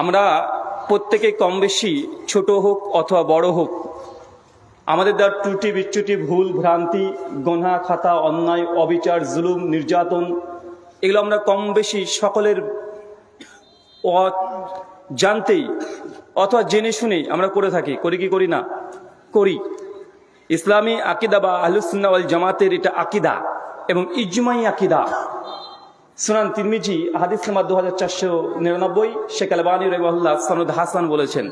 আমরা প্রত্যেকে কম বেশি ছোট হোক অথবা বড় হোক আমাদের দ্বারা ত্রুটি বিচ্যুতি ভুল ভ্রান্তি গোনা খাতা অন্যায় অবিচার জুলুম নির্যাতন এগুলো আমরা কম বেশি সকলের জানতেই অথবা জেনে শুনেই আমরা করে থাকি, করি কি করি না? করি। ইসলামী আকিদা বা আহলুস সুন্নাহ ওয়াল জামাতের এটা আকিদা এবং ইজমাই আকিদা। সুনান তিরমিজি হাদিস নাম্বার 2499, শেখ আলবানী রাহিমাহুল্লাহ সনদ হাসান বলেছেন,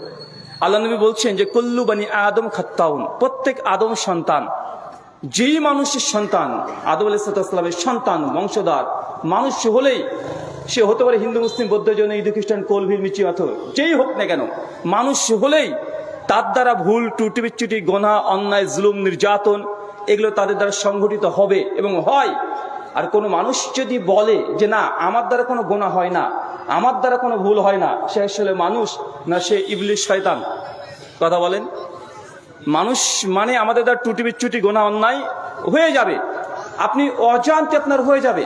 আল্লাহ নবী বলছেন যে কুল্লু বানি আদম খাত্তাউন, প্রত্যেক আদম সন্তান, যেই মানুষের সন্তান আদম আলাইহিস সালামের সন্তান বংশধর মানুষ হলেই সে হতে পারে হিন্দু মুসলিম বৌদ্ধ জৈন ইহুদি খ্রিস্টান কলভির মিচি পাথর যেই হোক না কেন, মানুষ হলেই তার দ্বারা ভুল ত্রুটি বিচ্যুতি গোনা অন্যায় জুলুম নির্যাতন এগুলো তাদের দ্বারা সংঘটিত হবে এবং হয়। আর কোনো মানুষ যদি বলে যে না আমার দ্বারা কোনো গোনা হয় না, আমার দ্বারা কোনো ভুল হয় না, সে আসলে মানুষ না সে ইবলিশ শয়তান? কথা বলেন। মানুষ মানে আমাদের দ্বারা ত্রুটি বিচ্যুতি গোনা অন্যায় হয়ে যাবে, আপনি অজান্তে আপনার হয়ে যাবে।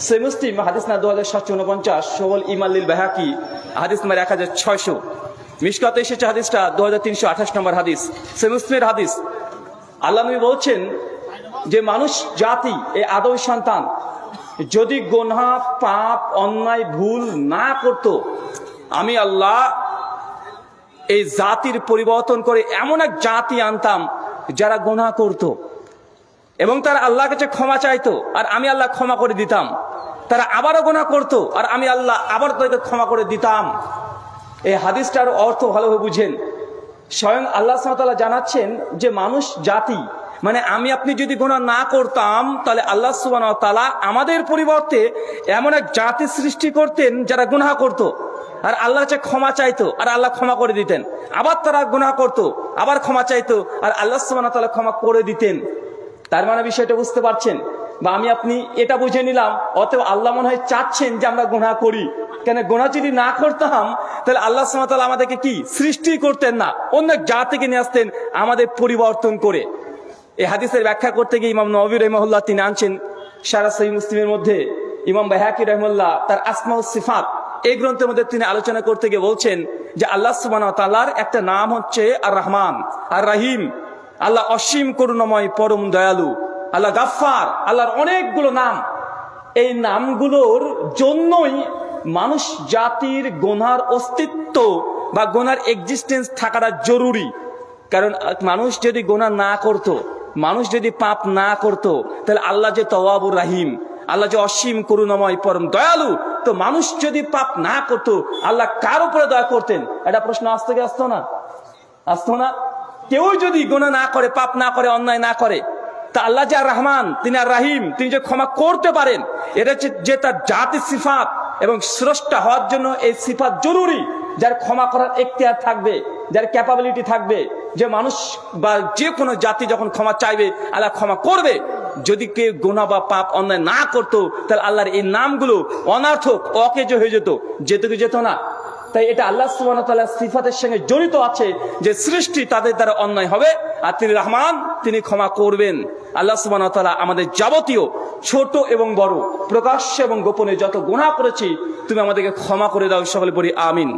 সে মুসলিম হাদিস না 2749, সওয়াল ইমাল্লিল বাহাকি হাদিস নাম্বার 1600, মিশকাতে এসেছে হাদিসটা 2328 নম্বর হাদিস, সে মুসলিমের হাদিস। আল্লাহ নবী বলছেন যে মানুষ জাতি এই আদম সন্তান যদি গোনা পাপ অন্যায় ভুল না করত, আমি আল্লাহ এই জাতির পরিবর্তন করে এমন এক জাতি আনতাম যারা গোনা করত এবং তারা আল্লাহর কাছে ক্ষমা চাইতো আর আমি আল্লাহ ক্ষমা করে দিতাম। তারা আবারও গোনা করত আর আমি আল্লাহ আবার তাদেরকে ক্ষমা করে দিতাম। এই হাদিসটার অর্থ ভালোভাবে বুঝেন। স্বয়ং আল্লাহ সুবহানাহু ওয়া তাআলা জানাচ্ছেন যে মানুষ জাতি মানে আমি আপনি যদি গোনা না করতাম তাহলে আল্লাহ সুবহানাহু ওয়া তাআলা আমাদের পরিবর্তে এমন এক জাতি সৃষ্টি করতেন যারা গুনাহ করত আর আল্লাহর কাছে ক্ষমা চাইতো আর আল্লাহ ক্ষমা করে দিতেন। আবার তারা গুনাহ করত, আবার ক্ষমা চাইতো আর আল্লাহ সুবহানাহু ওয়া তাআলা ক্ষমা করে দিতেন। তার মানে বিষয়টা বুঝতে পারছেন? বা আমি আপনি এটা বুঝে নিলাম অতএব আল্লাহ মনে হয় চাচ্ছেন যে আমরা গুনাহ করি। কেন গুনাহ যদি না করতাম তাহলে আল্লাহ সুবহানাহু ওয়া তাআলা আমাদেরকে কি সৃষ্টি করতেন না, অন্য জাতিকে নিয়ে আসতেন আমাদের পরিবর্তন করে। এই হাদিসের ব্যাখ্যা করতে গিয়ে ইমাম নববী রাহিমাহুল্লাহ তিনি আনছেন শারহ সহিহ মুসলিমের মধ্যে, ইমাম বাইহাকি রাহিমাহুল্লাহ তার আসমা ও সিফাত এই গ্রন্থের মধ্যে তিনি আলোচনা করতে গিয়ে বলছেন যে আল্লাহ সুবহানাহু ওয়া তাআলার একটা নাম হচ্ছে আর রহমান আর রহিম। আল্লাহ অসীম করুণাময় পরম দয়ালু, আল্লাহ গাফফার, আল্লাহর অনেকগুলো নাম। এই নামগুলোর জন্যই মানুষ জাতির গোনার অস্তিত্ব বা গোনার এক্সিস্টেন্স থাকাটা জরুরি। কারণ মানুষ যদি গোনা না করত, মানুষ যদি পাপ না করত, তাহলে আল্লাহ যে তওয়াবুর রাহিম, আল্লাহ যে অসীম করুণাময় পরম দয়ালু, তো মানুষ যদি পাপ না করত আল্লাহ কার উপরে দয়া করতেন? এটা প্রশ্ন আসতো কি আসতো না? আসতো না? কেউ যদি গোনা না করে, পাপ না করে, অন্যায় না করে, তা আল্লাহ যে আর রহমান তিনি আর রাহিম, তিনি যে ক্ষমা করতে পারেন, এটা যে তার জাতি সিফাত এবং স্রষ্টা হওয়ার জন্য এই সিফাত জরুরি। যার ক্ষমা করার এখতিয়ার থাকবে, যার ক্যাপাবিলিটি থাকবে, যে মানুষ বা যে কোনো জাতি যখন ক্ষমা চাইবে আল্লাহ ক্ষমা করবে। যদি কেউ গোনা বা পাপ অন্যায় না করতো তাহলে আল্লাহর এই নামগুলো অনার্থক অকেজ হয়ে যেত না। তাই এটা আল্লাহ সুবহানাহু ওয়া তাআলার সিফাতের সঙ্গে জড়িত আছে যে সৃষ্টি তাদের দ্বারা অন্যায় হবে আর তিনি রহমান, তিনি ক্ষমা করবেন। আল্লাহ সুবহানাহু ওয়া তাআলা আমাদের যাবতীয় ছোট এবং বড়, প্রকাশ্য এবং গোপনে যত গুনাহ করেছি তুমি আমাদেরকে ক্ষমা করে দাও, সকলে পড়ি আমিন।